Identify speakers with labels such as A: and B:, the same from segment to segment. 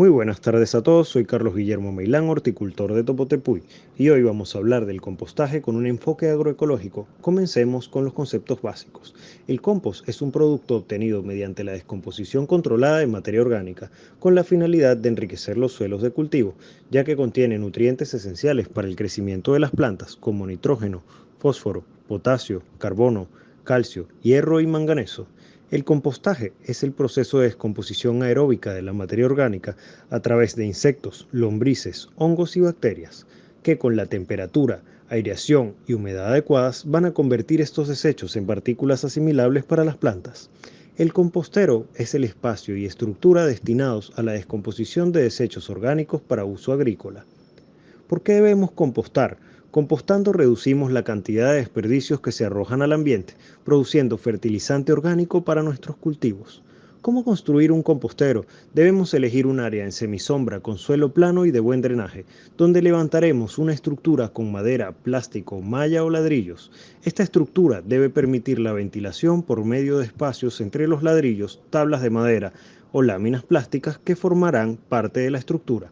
A: Muy buenas tardes a todos, soy Carlos Guillermo Meilán, horticultor de Topotepuy, y hoy vamos a hablar del compostaje con un enfoque agroecológico. Comencemos con los conceptos básicos. El compost es un producto obtenido mediante la descomposición controlada de materia orgánica, con la finalidad de enriquecer los suelos de cultivo, ya que contiene nutrientes esenciales para el crecimiento de las plantas, como nitrógeno, fósforo, potasio, carbono, calcio, hierro y manganeso. El compostaje es el proceso de descomposición aeróbica de la materia orgánica a través de insectos, lombrices, hongos y bacterias, que con la temperatura, aireación y humedad adecuadas van a convertir estos desechos en partículas asimilables para las plantas. El compostero es el espacio y estructura destinados a la descomposición de desechos orgánicos para uso agrícola. ¿Por qué debemos compostar? Compostando reducimos la cantidad de desperdicios que se arrojan al ambiente, produciendo fertilizante orgánico para nuestros cultivos. ¿Cómo construir un compostero? Debemos elegir un área en semisombra con suelo plano y de buen drenaje, donde levantaremos una estructura con madera, plástico, malla o ladrillos. Esta estructura debe permitir la ventilación por medio de espacios entre los ladrillos, tablas de madera o láminas plásticas que formarán parte de la estructura.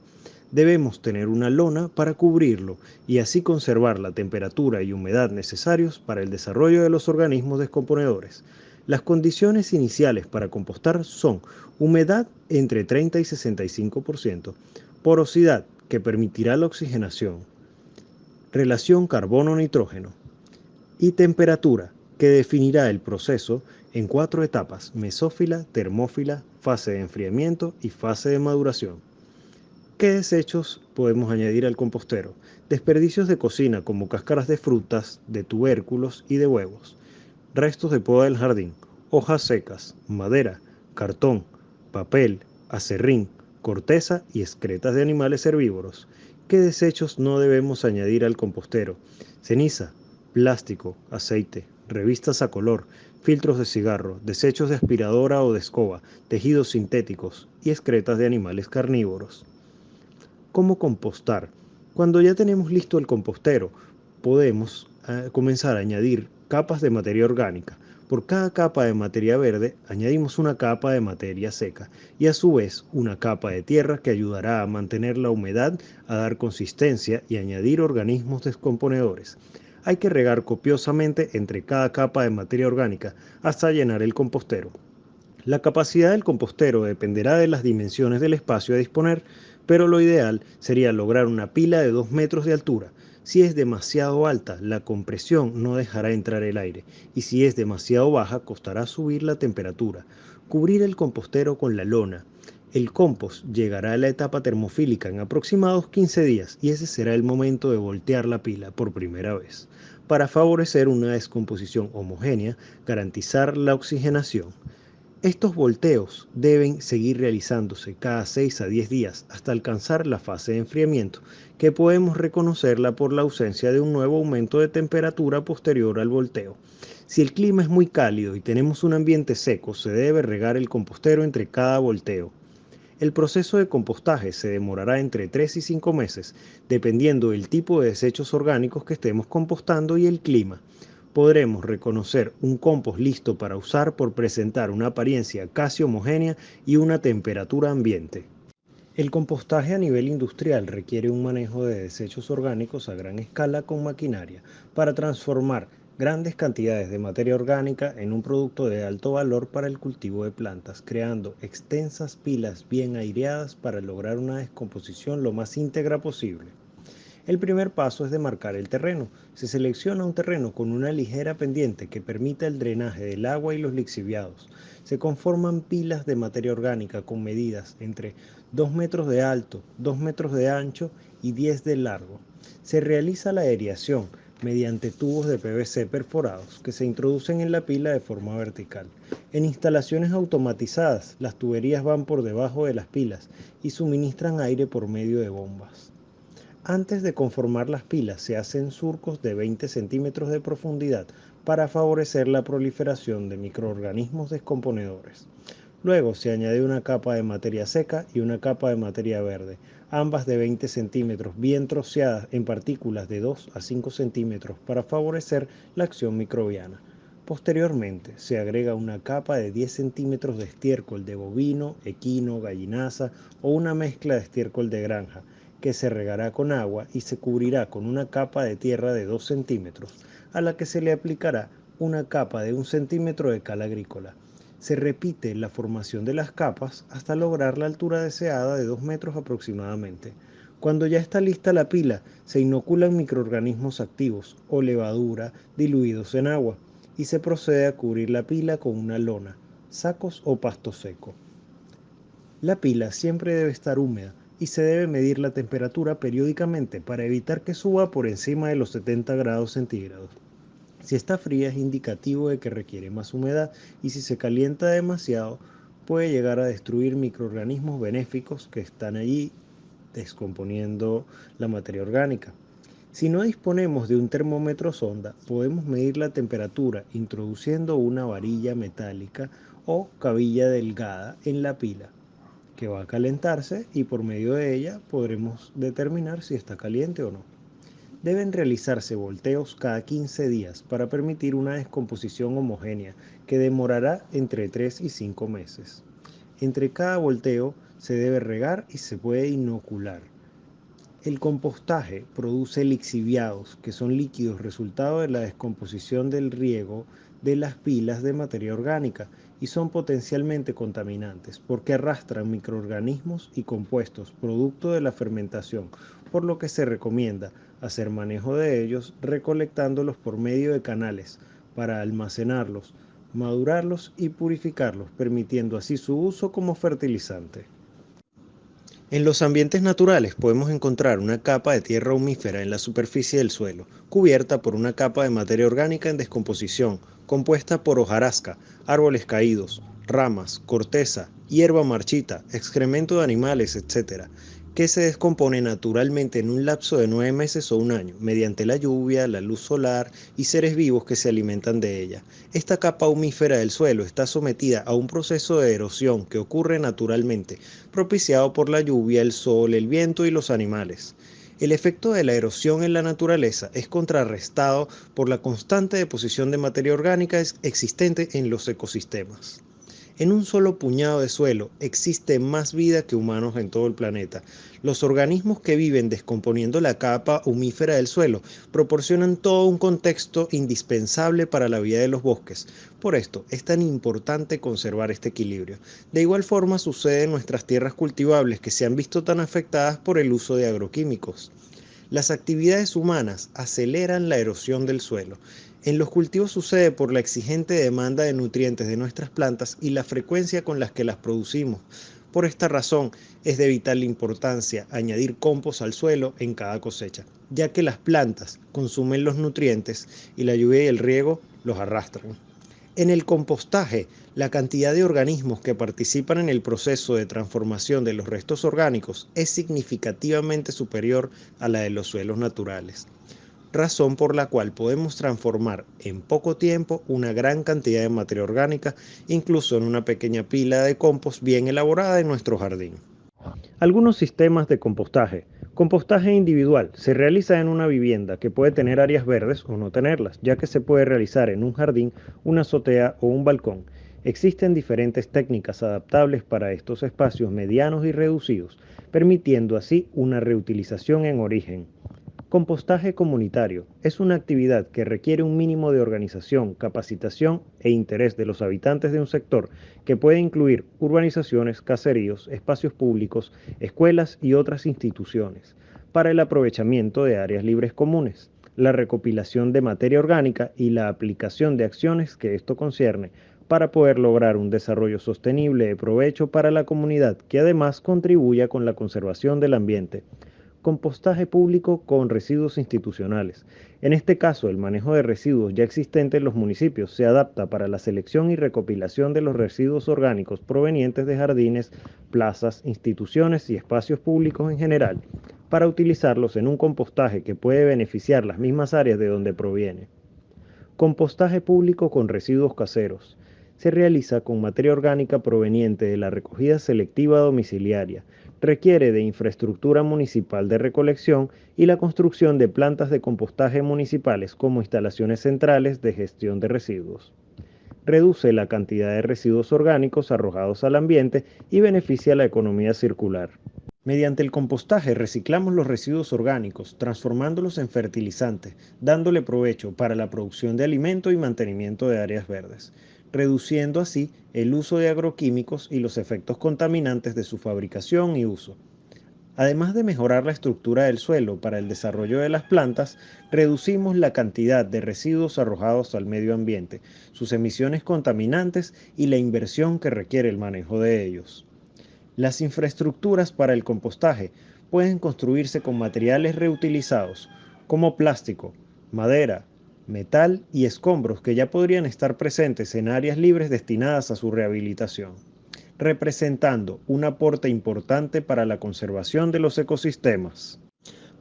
A: Debemos tener una lona para cubrirlo y así conservar la temperatura y humedad necesarios para el desarrollo de los organismos descomponedores. Las condiciones iniciales para compostar son humedad entre 30 y 65%, porosidad que permitirá la oxigenación, relación carbono-nitrógeno y temperatura que definirá el proceso en 4 etapas: mesófila, termófila, fase de enfriamiento y fase de maduración. ¿Qué desechos podemos añadir al compostero? Desperdicios de cocina como cáscaras de frutas, de tubérculos y de huevos. Restos de poda del jardín, hojas secas, madera, cartón, papel, acerrín, corteza y excretas de animales herbívoros. ¿Qué desechos no debemos añadir al compostero? Ceniza, plástico, aceite, revistas a color, filtros de cigarro, desechos de aspiradora o de escoba, tejidos sintéticos y excretas de animales carnívoros. ¿Cómo compostar? Cuando ya tenemos listo el compostero, podemos comenzar a añadir capas de materia orgánica. Por cada capa de materia verde añadimos una capa de materia seca y a su vez una capa de tierra que ayudará a mantener la humedad, a dar consistencia y añadir organismos descomponedores. Hay que regar copiosamente entre cada capa de materia orgánica hasta llenar el compostero. La capacidad del compostero dependerá de las dimensiones del espacio a disponer, pero lo ideal sería lograr una pila de 2 metros de altura. Si es demasiado alta, la compresión no dejará entrar el aire, y si es demasiado baja, costará subir la temperatura. Cubrir el compostero con la lona. El compost llegará a la etapa termofílica en aproximados 15 días y ese será el momento de voltear la pila por primera vez. Para favorecer una descomposición homogénea, garantizar la oxigenación. Estos volteos deben seguir realizándose cada 6 a 10 días hasta alcanzar la fase de enfriamiento, que podemos reconocerla por la ausencia de un nuevo aumento de temperatura posterior al volteo. Si el clima es muy cálido y tenemos un ambiente seco, se debe regar el compostero entre cada volteo. El proceso de compostaje se demorará entre 3 y 5 meses, dependiendo del tipo de desechos orgánicos que estemos compostando y el clima. Podremos reconocer un compost listo para usar por presentar una apariencia casi homogénea y una temperatura ambiente. El compostaje a nivel industrial requiere un manejo de desechos orgánicos a gran escala con maquinaria para transformar grandes cantidades de materia orgánica en un producto de alto valor para el cultivo de plantas, creando extensas pilas bien aireadas para lograr una descomposición lo más íntegra posible. El primer paso es demarcar el terreno. Se selecciona un terreno con una ligera pendiente que permita el drenaje del agua y los lixiviados. Se conforman pilas de materia orgánica con medidas entre 2 metros de alto, 2 metros de ancho y 10 de largo. Se realiza la aireación mediante tubos de PVC perforados que se introducen en la pila de forma vertical. En instalaciones automatizadas, las tuberías van por debajo de las pilas y suministran aire por medio de bombas. Antes de conformar las pilas se hacen surcos de 20 centímetros de profundidad para favorecer la proliferación de microorganismos descomponedores. Luego se añade una capa de materia seca y una capa de materia verde, ambas de 20 centímetros, bien troceadas en partículas de 2 a 5 centímetros para favorecer la acción microbiana. Posteriormente, se agrega una capa de 10 centímetros de estiércol de bovino, equino, gallinaza o una mezcla de estiércol de granja, que se regará con agua y se cubrirá con una capa de tierra de 2 centímetros, a la que se le aplicará una capa de 1 centímetro de cal agrícola. Se repite la formación de las capas hasta lograr la altura deseada de 2 metros aproximadamente. Cuando ya está lista la pila, se inoculan microorganismos activos o levadura diluidos en agua y se procede a cubrir la pila con una lona, sacos o pasto seco. La pila siempre debe estar húmeda y se debe medir la temperatura periódicamente para evitar que suba por encima de los 70 grados centígrados. Si está fría es indicativo de que requiere más humedad y si se calienta demasiado puede llegar a destruir microorganismos benéficos que están allí descomponiendo la materia orgánica. Si no disponemos de un termómetro sonda, podemos medir la temperatura introduciendo una varilla metálica o cabilla delgada en la pila, que va a calentarse y por medio de ella podremos determinar si está caliente o no. Deben realizarse volteos cada 15 días para permitir una descomposición homogénea que demorará entre 3 y 5 meses. Entre cada volteo se debe regar y se puede inocular. El compostaje produce lixiviados, que son líquidos resultado de la descomposición del riego de las pilas de materia orgánica y son potencialmente contaminantes porque arrastran microorganismos y compuestos producto de la fermentación, por lo que se recomienda hacer manejo de ellos recolectándolos por medio de canales para almacenarlos, madurarlos y purificarlos, permitiendo así su uso como fertilizante. En los ambientes naturales podemos encontrar una capa de tierra humífera en la superficie del suelo, cubierta por una capa de materia orgánica en descomposición, compuesta por hojarasca, árboles caídos, ramas, corteza, hierba marchita, excremento de animales, etc., que se descompone naturalmente en un lapso de 9 meses o un año, mediante la lluvia, la luz solar y seres vivos que se alimentan de ella. Esta capa humífera del suelo está sometida a un proceso de erosión que ocurre naturalmente, propiciado por la lluvia, el sol, el viento y los animales. El efecto de la erosión en la naturaleza es contrarrestado por la constante deposición de materia orgánica existente en los ecosistemas. En un solo puñado de suelo existe más vida que humanos en todo el planeta. Los organismos que viven descomponiendo la capa humífera del suelo proporcionan todo un contexto indispensable para la vida de los bosques. Por esto es tan importante conservar este equilibrio. De igual forma sucede en nuestras tierras cultivables que se han visto tan afectadas por el uso de agroquímicos. Las actividades humanas aceleran la erosión del suelo. En los cultivos sucede por la exigente demanda de nutrientes de nuestras plantas y la frecuencia con las que las producimos. Por esta razón, es de vital importancia añadir compost al suelo en cada cosecha, ya que las plantas consumen los nutrientes y la lluvia y el riego los arrastran. En el compostaje, la cantidad de organismos que participan en el proceso de transformación de los restos orgánicos es significativamente superior a la de los suelos naturales, razón por la cual podemos transformar en poco tiempo una gran cantidad de materia orgánica, incluso en una pequeña pila de compost bien elaborada en nuestro jardín. Algunos sistemas de compostaje. Compostaje individual se realiza en una vivienda que puede tener áreas verdes o no tenerlas, ya que se puede realizar en un jardín, una azotea o un balcón. Existen diferentes técnicas adaptables para estos espacios medianos y reducidos, permitiendo así una reutilización en origen. Compostaje comunitario es una actividad que requiere un mínimo de organización, capacitación e interés de los habitantes de un sector que puede incluir urbanizaciones, caseríos, espacios públicos, escuelas y otras instituciones, para el aprovechamiento de áreas libres comunes, la recopilación de materia orgánica y la aplicación de acciones que esto concierne para poder lograr un desarrollo sostenible de provecho para la comunidad que además contribuya con la conservación del ambiente. Compostaje público con residuos institucionales. En este caso, el manejo de residuos ya existentes en los municipios se adapta para la selección y recopilación de los residuos orgánicos provenientes de jardines, plazas, instituciones y espacios públicos en general, para utilizarlos en un compostaje que puede beneficiar las mismas áreas de donde proviene. Compostaje público con residuos caseros. Se realiza con materia orgánica proveniente de la recogida selectiva domiciliaria. Requiere de infraestructura municipal de recolección y la construcción de plantas de compostaje municipales como instalaciones centrales de gestión de residuos. reduce la cantidad de residuos orgánicos arrojados al ambiente y beneficia la economía circular. Mediante el compostaje reciclamos los residuos orgánicos, transformándolos en fertilizantes, dándole provecho para la producción de alimento y mantenimiento de áreas verdes, reduciendo así el uso de agroquímicos y los efectos contaminantes de su fabricación y uso. Además de mejorar la estructura del suelo para el desarrollo de las plantas, reducimos la cantidad de residuos arrojados al medio ambiente, sus emisiones contaminantes y la inversión que requiere el manejo de ellos. Las infraestructuras para el compostaje pueden construirse con materiales reutilizados, como plástico, madera, metal y escombros que ya podrían estar presentes en áreas libres destinadas a su rehabilitación, representando un aporte importante para la conservación de los ecosistemas.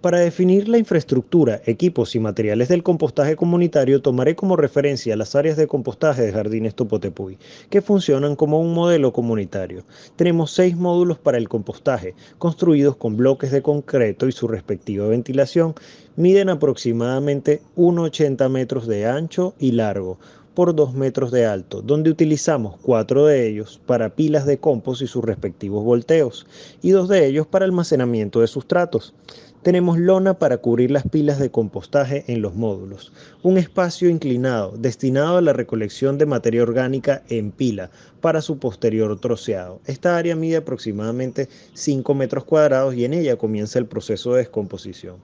A: Para definir la infraestructura, equipos y materiales del compostaje comunitario, tomaré como referencia las áreas de compostaje de Jardines Topotepuy, que funcionan como un modelo comunitario. Tenemos 6 módulos para el compostaje, construidos con bloques de concreto y su respectiva ventilación. Miden aproximadamente 1,80 metros de ancho y largo por 2 metros de alto, donde utilizamos 4 de ellos para pilas de compost y sus respectivos volteos, y 2 de ellos para almacenamiento de sustratos. Tenemos lona para cubrir las pilas de compostaje en los módulos, un espacio inclinado destinado a la recolección de materia orgánica en pila para su posterior troceado. Esta área mide aproximadamente 5 metros cuadrados y en ella comienza el proceso de descomposición.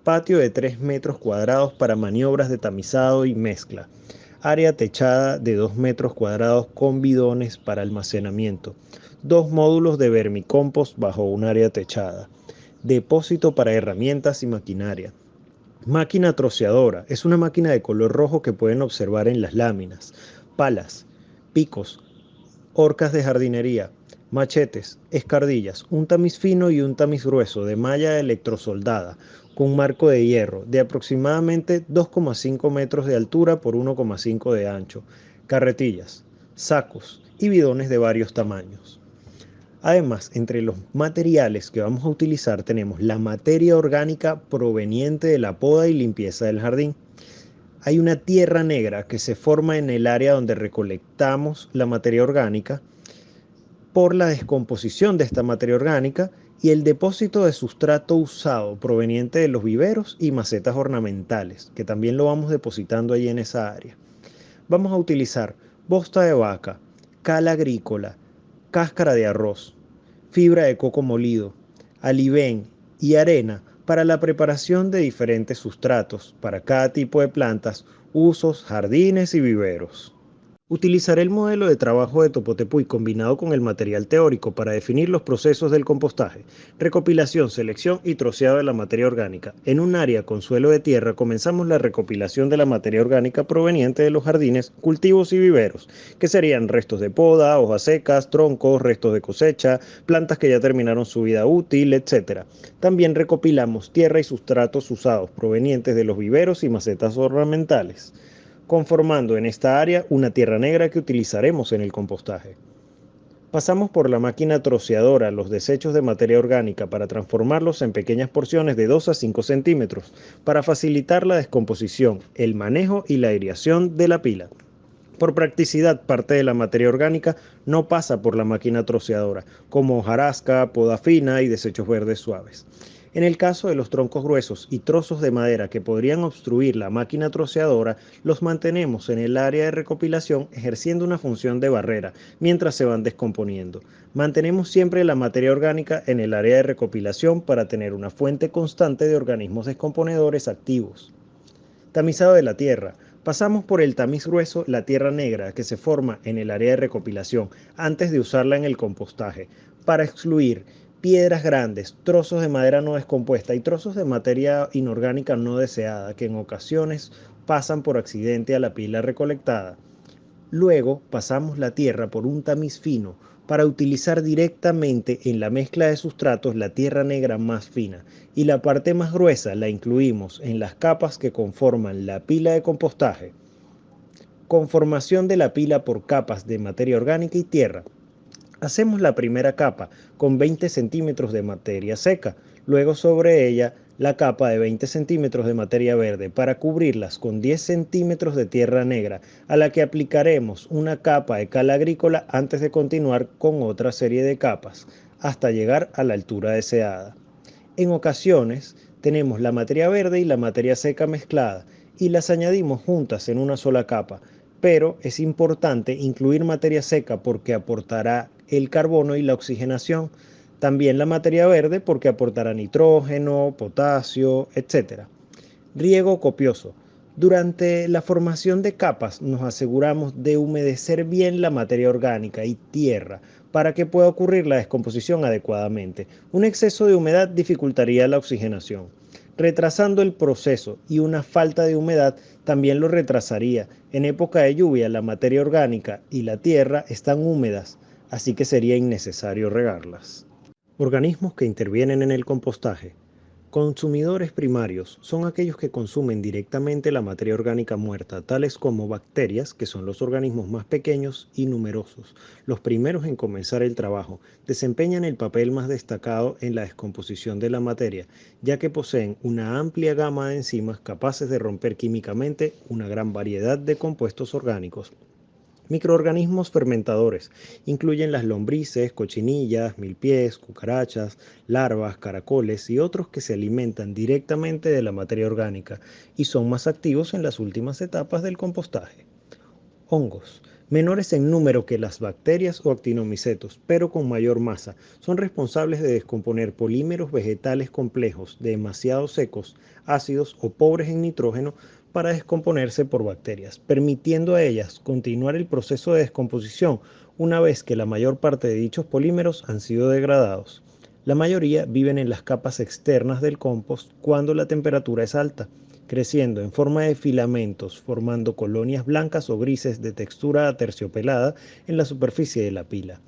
A: Patio de 3 metros cuadrados para maniobras de tamizado y mezcla. Área techada de 2 metros cuadrados con bidones para almacenamiento. 2 módulos de vermicompost bajo un área techada. Depósito para herramientas y maquinaria. Máquina troceadora. Es una máquina de color rojo que pueden observar en las láminas. Palas, picos, horcas de jardinería, machetes, escardillas, un tamiz fino y un tamiz grueso de malla electrosoldada con marco de hierro de aproximadamente 2,5 metros de altura por 1,5 de ancho, carretillas, sacos y bidones de varios tamaños. Además, entre los materiales que vamos a utilizar tenemos la materia orgánica proveniente de la poda y limpieza del jardín. Hay una tierra negra que se forma en el área donde recolectamos la materia orgánica por la descomposición de esta materia orgánica y el depósito de sustrato usado proveniente de los viveros y macetas ornamentales, que también lo vamos depositando allí en esa área. Vamos a utilizar bosta de vaca, cal agrícola, cáscara de arroz, fibra de coco molido, alibén y arena para la preparación de diferentes sustratos para cada tipo de plantas, usos, jardines y viveros. Utilizaré el modelo de trabajo de Topotepuy combinado con el material teórico para definir los procesos del compostaje, recopilación, selección y troceado de la materia orgánica. En un área con suelo de tierra comenzamos la recopilación de la materia orgánica proveniente de los jardines, cultivos y viveros, que serían restos de poda, hojas secas, troncos, restos de cosecha, plantas que ya terminaron su vida útil, etc. También recopilamos tierra y sustratos usados provenientes de los viveros y macetas ornamentales, conformando en esta área una tierra negra que utilizaremos en el compostaje. Pasamos por la máquina troceadora los desechos de materia orgánica para transformarlos en pequeñas porciones de 2 a 5 centímetros para facilitar la descomposición, el manejo y la aireación de la pila. Por practicidad, parte de la materia orgánica no pasa por la máquina troceadora, como hojarasca, poda fina y desechos verdes suaves. En el caso de los troncos gruesos y trozos de madera que podrían obstruir la máquina troceadora, los mantenemos en el área de recopilación ejerciendo una función de barrera mientras se van descomponiendo. Mantenemos siempre la materia orgánica en el área de recopilación para tener una fuente constante de organismos descomponedores activos. Tamizado de la tierra. Pasamos por el tamiz grueso, la tierra negra que se forma en el área de recopilación antes de usarla en el compostaje, para excluir piedras grandes, trozos de madera no descompuesta y trozos de materia inorgánica no deseada que en ocasiones pasan por accidente a la pila recolectada. Luego pasamos la tierra por un tamiz fino para utilizar directamente en la mezcla de sustratos la tierra negra más fina y la parte más gruesa la incluimos en las capas que conforman la pila de compostaje. Conformación de la pila por capas de materia orgánica y tierra. Hacemos la primera capa con 20 centímetros de materia seca, luego sobre ella la capa de 20 centímetros de materia verde para cubrirlas con 10 centímetros de tierra negra, a la que aplicaremos una capa de cal agrícola antes de continuar con otra serie de capas, hasta llegar a la altura deseada. En ocasiones tenemos la materia verde y la materia seca mezclada y las añadimos juntas en una sola capa, pero es importante incluir materia seca porque aportará el carbono y la oxigenación, también la materia verde porque aportará nitrógeno, potasio, etc. Riego copioso. Durante la formación de capas nos aseguramos de humedecer bien la materia orgánica y tierra para que pueda ocurrir la descomposición adecuadamente. Un exceso de humedad dificultaría la oxigenación, retrasando el proceso, y una falta de humedad también lo retrasaría. En época de lluvia la materia orgánica y la tierra están húmedas, así que sería innecesario regarlas. Organismos que intervienen en el compostaje. Consumidores primarios son aquellos que consumen directamente la materia orgánica muerta, tales como bacterias, que son los organismos más pequeños y numerosos. Los primeros en comenzar el trabajo desempeñan el papel más destacado en la descomposición de la materia, ya que poseen una amplia gama de enzimas capaces de romper químicamente una gran variedad de compuestos orgánicos. Microorganismos fermentadores incluyen las lombrices, cochinillas, milpies, cucarachas, larvas, caracoles y otros que se alimentan directamente de la materia orgánica y son más activos en las últimas etapas del compostaje. Hongos, menores en número que las bacterias o actinomicetos, pero con mayor masa, son responsables de descomponer polímeros vegetales complejos demasiado secos, ácidos o pobres en nitrógeno para descomponerse por bacterias, permitiendo a ellas continuar el proceso de descomposición una vez que la mayor parte de dichos polímeros han sido degradados. La mayoría viven en las capas externas del compost cuando la temperatura es alta, creciendo en forma de filamentos, formando colonias blancas o grises de textura aterciopelada en la superficie de la pila.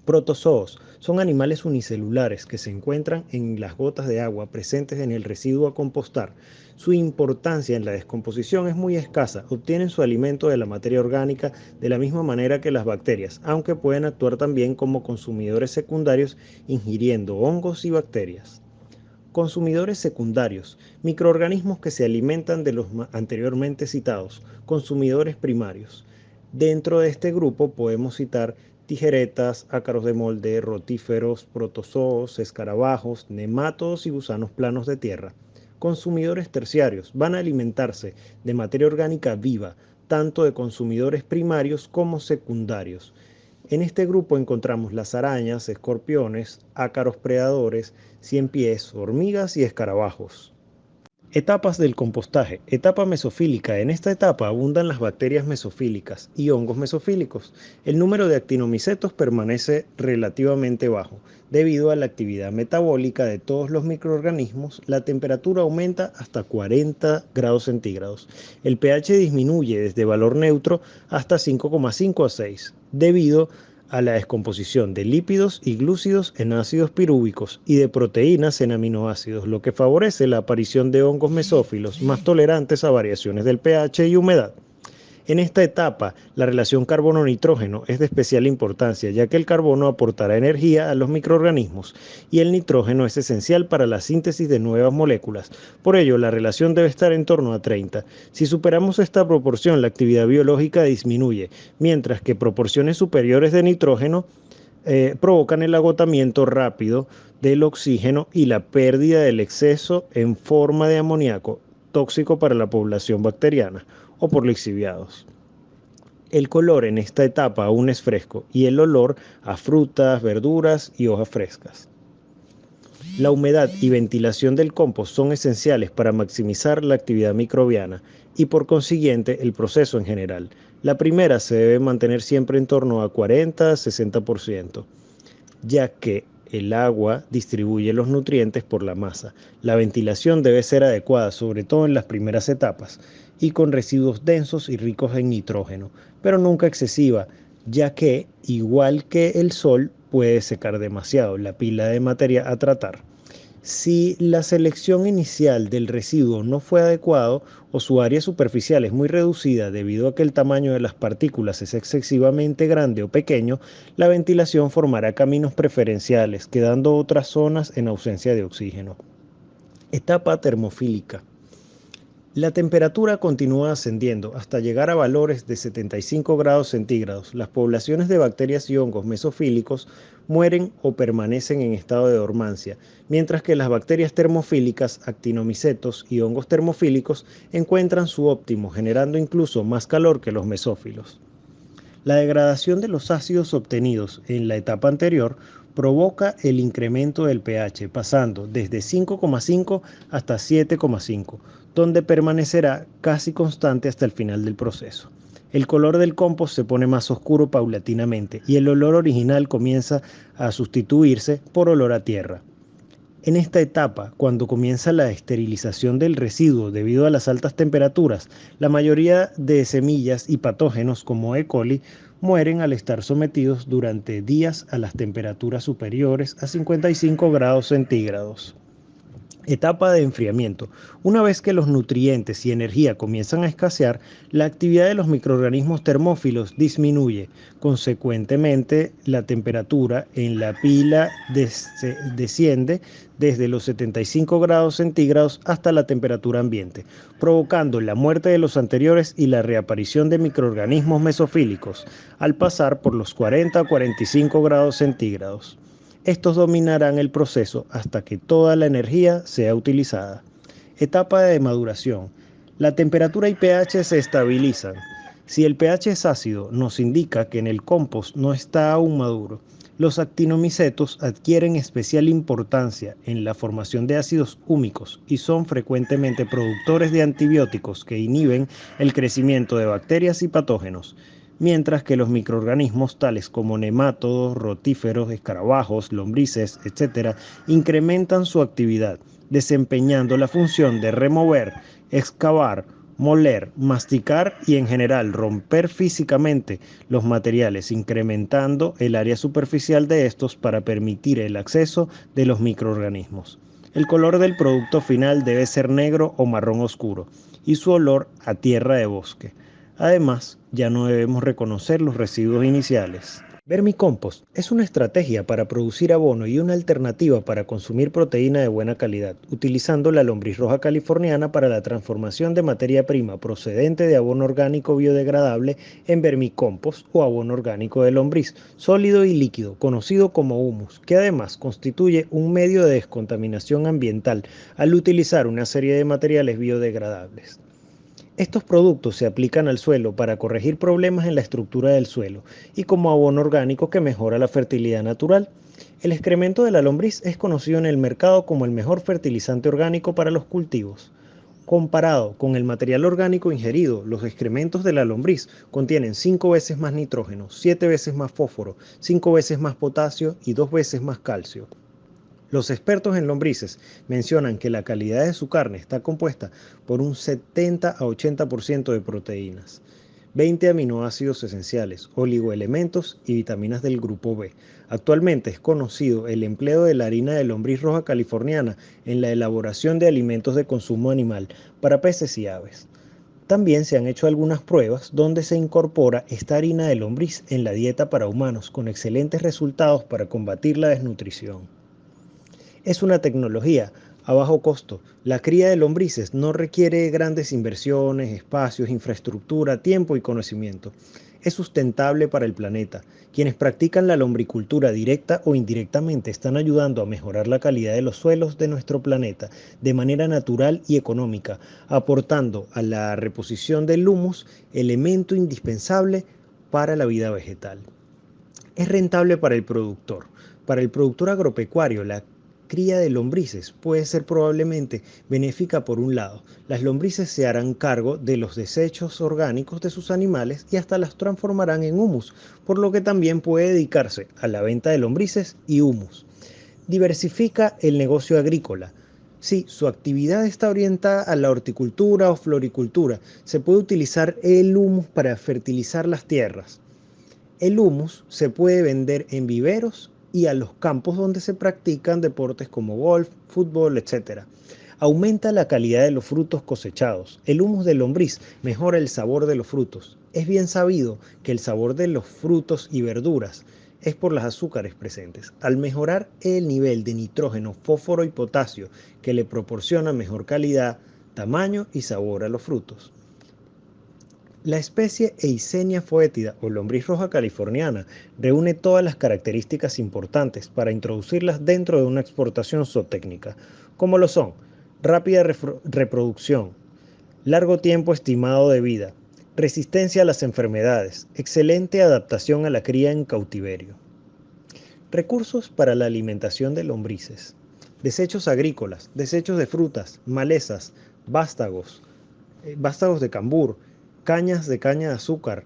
A: Protozoos son animales unicelulares que se encuentran en las gotas de agua presentes en el residuo a compostar. Su importancia en la descomposición es muy escasa. Obtienen su alimento de la materia orgánica de la misma manera que las bacterias, aunque pueden actuar también como consumidores secundarios ingiriendo hongos y bacterias. Consumidores secundarios, microorganismos que se alimentan de los anteriormente citados, consumidores primarios. Dentro de este grupo podemos citar tijeretas, ácaros de molde, rotíferos, protozoos, escarabajos, nemátodos y gusanos planos de tierra. Consumidores terciarios van a alimentarse de materia orgánica viva, tanto de consumidores primarios como secundarios. En este grupo encontramos las arañas, escorpiones, ácaros predadores, ciempiés, hormigas y escarabajos. Etapas del compostaje. Etapa mesofílica. En esta etapa abundan las bacterias mesofílicas y hongos mesofílicos. El número de actinomicetos permanece relativamente bajo. Debido a la actividad metabólica de todos los microorganismos, la temperatura aumenta hasta 40 grados centígrados. El pH disminuye desde valor neutro hasta 5,5 a 6, debido a la descomposición de lípidos y glúcidos en ácidos pirúvicos y de proteínas en aminoácidos, lo que favorece la aparición de hongos mesófilos más tolerantes a variaciones del pH y humedad. En esta etapa, la relación carbono-nitrógeno es de especial importancia, ya que el carbono aportará energía a los microorganismos y el nitrógeno es esencial para la síntesis de nuevas moléculas. Por ello, la relación debe estar en torno a 30. Si superamos esta proporción, la actividad biológica disminuye, mientras que proporciones superiores de nitrógeno provocan el agotamiento rápido del oxígeno y la pérdida del exceso en forma de amoníaco, tóxico para la población bacteriana, o por lixiviados. El color en esta etapa aún es fresco y el olor a frutas, verduras y hojas frescas. La humedad y ventilación del compost son esenciales para maximizar la actividad microbiana y por consiguiente el proceso en general. La primera se debe mantener siempre en torno a 40-60%, ya que el agua distribuye los nutrientes por la masa. La ventilación debe ser adecuada, sobre todo en las primeras etapas, y con residuos densos y ricos en nitrógeno, pero nunca excesiva, ya que, igual que el sol, puede secar demasiado la pila de materia a tratar. Si la selección inicial del residuo no fue adecuado o su área superficial es muy reducida debido a que el tamaño de las partículas es excesivamente grande o pequeño, la ventilación formará caminos preferenciales, quedando otras zonas en ausencia de oxígeno. Etapa termofílica. La temperatura continúa ascendiendo hasta llegar a valores de 75 grados centígrados. Las poblaciones de bacterias y hongos mesofílicos mueren o permanecen en estado de dormancia, mientras que las bacterias termofílicas, actinomicetos y hongos termofílicos encuentran su óptimo, generando incluso más calor que los mesófilos. La degradación de los ácidos obtenidos en la etapa anterior provoca el incremento del pH, pasando desde 5,5 hasta 7,5, donde permanecerá casi constante hasta el final del proceso. El color del compost se pone más oscuro paulatinamente y el olor original comienza a sustituirse por olor a tierra. En esta etapa, cuando comienza la esterilización del residuo debido a las altas temperaturas, la mayoría de semillas y patógenos como E. coli mueren al estar sometidos durante días a las temperaturas superiores a 55 grados centígrados. Etapa de enfriamiento. Una vez que los nutrientes y energía comienzan a escasear, la actividad de los microorganismos termófilos disminuye. Consecuentemente, la temperatura en la pila desciende desde los 75 grados centígrados hasta la temperatura ambiente, provocando la muerte de los anteriores y la reaparición de microorganismos mesofílicos, al pasar por los 40 a 45 grados centígrados. Estos dominarán el proceso hasta que toda la energía sea utilizada. Etapa de maduración. La temperatura y pH se estabilizan. Si el pH es ácido, nos indica que en el compost no está aún maduro. Los actinomicetos adquieren especial importancia en la formación de ácidos húmicos y son frecuentemente productores de antibióticos que inhiben el crecimiento de bacterias y patógenos, mientras que los microorganismos tales como nemátodos, rotíferos, escarabajos, lombrices, etc., incrementan su actividad, desempeñando la función de remover, excavar, moler, masticar y en general romper físicamente los materiales, incrementando el área superficial de estos para permitir el acceso de los microorganismos. El color del producto final debe ser negro o marrón oscuro y su olor a tierra de bosque. Además, ya no debemos reconocer los residuos iniciales. Vermicompost es una estrategia para producir abono y una alternativa para consumir proteína de buena calidad, utilizando la lombriz roja californiana para la transformación de materia prima procedente de abono orgánico biodegradable en vermicompost o abono orgánico de lombriz, sólido y líquido, conocido como humus, que además constituye un medio de descontaminación ambiental al utilizar una serie de materiales biodegradables. Estos productos se aplican al suelo para corregir problemas en la estructura del suelo y como abono orgánico que mejora la fertilidad natural. El excremento de la lombriz es conocido en el mercado como el mejor fertilizante orgánico para los cultivos. Comparado con el material orgánico ingerido, los excrementos de la lombriz contienen 5 veces más nitrógeno, 7 veces más fósforo, 5 veces más potasio y 2 veces más calcio. Los expertos en lombrices mencionan que la calidad de su carne está compuesta por un 70 a 80% de proteínas, 20 aminoácidos esenciales, oligoelementos y vitaminas del grupo B. Actualmente es conocido el empleo de la harina de lombriz roja californiana en la elaboración de alimentos de consumo animal para peces y aves. También se han hecho algunas pruebas donde se incorpora esta harina de lombriz en la dieta para humanos con excelentes resultados para combatir la desnutrición. Es una tecnología a bajo costo. La cría de lombrices no requiere grandes inversiones, espacios, infraestructura, tiempo y conocimiento. Es sustentable para el planeta. Quienes practican la lombricultura directa o indirectamente están ayudando a mejorar la calidad de los suelos de nuestro planeta de manera natural y económica, aportando a la reposición del humus, elemento indispensable para la vida vegetal. Es rentable para el productor. Para el productor agropecuario, la cría de lombrices puede ser probablemente benéfica por un lado. Las lombrices se harán cargo de los desechos orgánicos de sus animales y hasta las transformarán en humus, por lo que también puede dedicarse a la venta de lombrices y humus. Diversifica el negocio agrícola. Si su actividad está orientada a la horticultura o floricultura, se puede utilizar el humus para fertilizar las tierras. El humus se puede vender en viveros y a los campos donde se practican deportes como golf, fútbol, etc. Aumenta la calidad de los frutos cosechados. El humus de lombriz mejora el sabor de los frutos. Es bien sabido que el sabor de los frutos y verduras es por los azúcares presentes, al mejorar el nivel de nitrógeno, fósforo y potasio que le proporciona mejor calidad, tamaño y sabor a los frutos. La especie Eisenia foetida o lombriz roja californiana reúne todas las características importantes para introducirlas dentro de una exportación zootécnica, como lo son rápida reproducción, largo tiempo estimado de vida, resistencia a las enfermedades, excelente adaptación a la cría en cautiverio. Recursos para la alimentación de lombrices. Desechos agrícolas, desechos de frutas, malezas, vástagos, vástagos de cambur, cañas de caña de azúcar,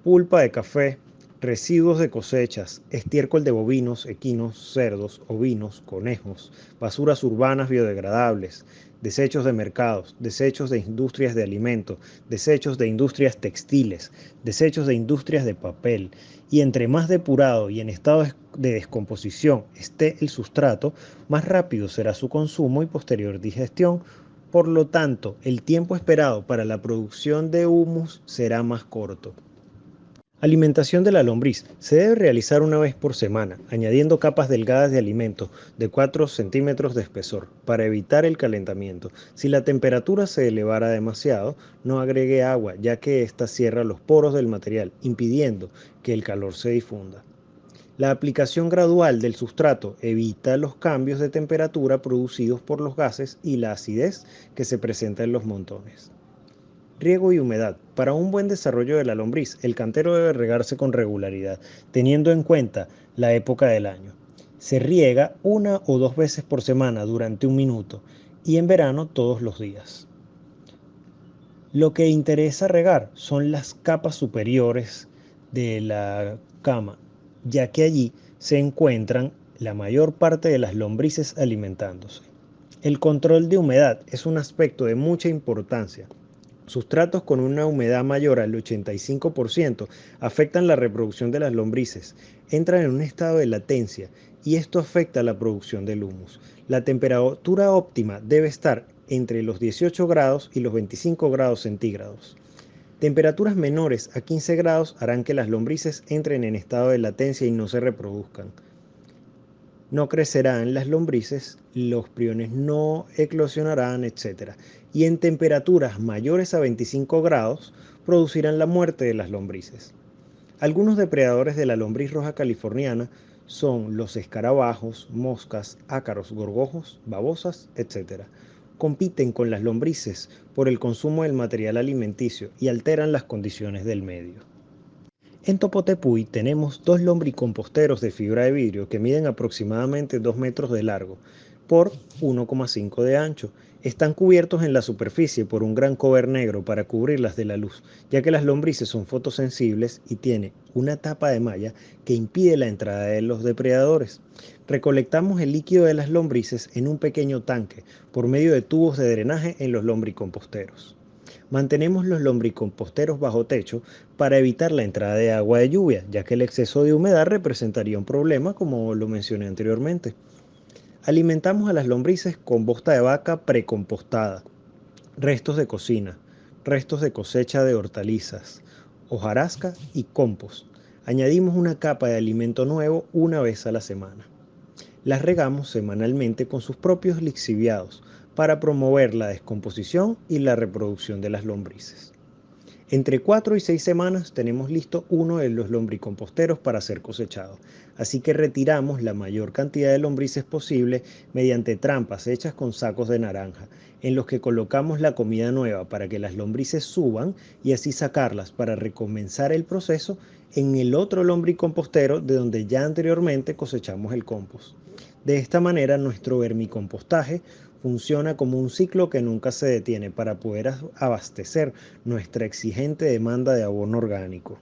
A: pulpa de café, residuos de cosechas, estiércol de bovinos, equinos, cerdos, ovinos, conejos, basuras urbanas biodegradables, desechos de mercados, desechos de industrias de alimentos, desechos de industrias textiles, desechos de industrias de papel. Y entre más depurado y en estado de descomposición esté el sustrato, más rápido será su consumo y posterior digestión. Por lo tanto, el tiempo esperado para la producción de humus será más corto. Alimentación de la lombriz. Se debe realizar una vez por semana, añadiendo capas delgadas de alimento de 4 centímetros de espesor para evitar el calentamiento. Si la temperatura se elevara demasiado, no agregue agua, ya que ésta cierra los poros del material, impidiendo que el calor se difunda. La aplicación gradual del sustrato evita los cambios de temperatura producidos por los gases y la acidez que se presenta en los montones. Riego y humedad. Para un buen desarrollo de la lombriz, el cantero debe regarse con regularidad, teniendo en cuenta la época del año. Se riega 1 o 2 veces por semana durante 1 minuto y en verano todos los días. Lo que interesa regar son las capas superiores de la cama, ya que allí se encuentran la mayor parte de las lombrices alimentándose. El control de humedad es un aspecto de mucha importancia. Sustratos con una humedad mayor al 85% afectan la reproducción de las lombrices, entran en un estado de latencia y esto afecta la producción del humus. La temperatura óptima debe estar entre los 18 grados y los 25 grados centígrados. Temperaturas menores a 15 grados harán que las lombrices entren en estado de latencia y no se reproduzcan. No crecerán las lombrices, los priones no eclosionarán, etc. Y en temperaturas mayores a 25 grados producirán la muerte de las lombrices. Algunos depredadores de la lombriz roja californiana son los escarabajos, moscas, ácaros, gorgojos, babosas, etc. Compiten con las lombrices por el consumo del material alimenticio y alteran las condiciones del medio. En Topotepuy tenemos 2 lombricomposteros de fibra de vidrio que miden aproximadamente 2 metros de largo por 1,5 de ancho. Están cubiertos en la superficie por un gran cover negro para cubrirlas de la luz, ya que las lombrices son fotosensibles y tiene una tapa de malla que impide la entrada de los depredadores. Recolectamos el líquido de las lombrices en un pequeño tanque por medio de tubos de drenaje en los lombricomposteros. Mantenemos los lombricomposteros bajo techo para evitar la entrada de agua de lluvia, ya que el exceso de humedad representaría un problema, como lo mencioné anteriormente. Alimentamos a las lombrices con bosta de vaca precompostada, restos de cocina, restos de cosecha de hortalizas, hojarasca y compost. Añadimos una capa de alimento nuevo una vez a la semana. Las regamos semanalmente con sus propios lixiviados para promover la descomposición y la reproducción de las lombrices. Entre 4 y 6 semanas tenemos listo uno de los lombricomposteros para ser cosechado, así que retiramos la mayor cantidad de lombrices posible mediante trampas hechas con sacos de naranja, en los que colocamos la comida nueva para que las lombrices suban y así sacarlas para recomenzar el proceso en el otro lombricompostero de donde ya anteriormente cosechamos el compost. De esta manera nuestro vermicompostaje funciona como un ciclo que nunca se detiene para poder abastecer nuestra exigente demanda de abono orgánico.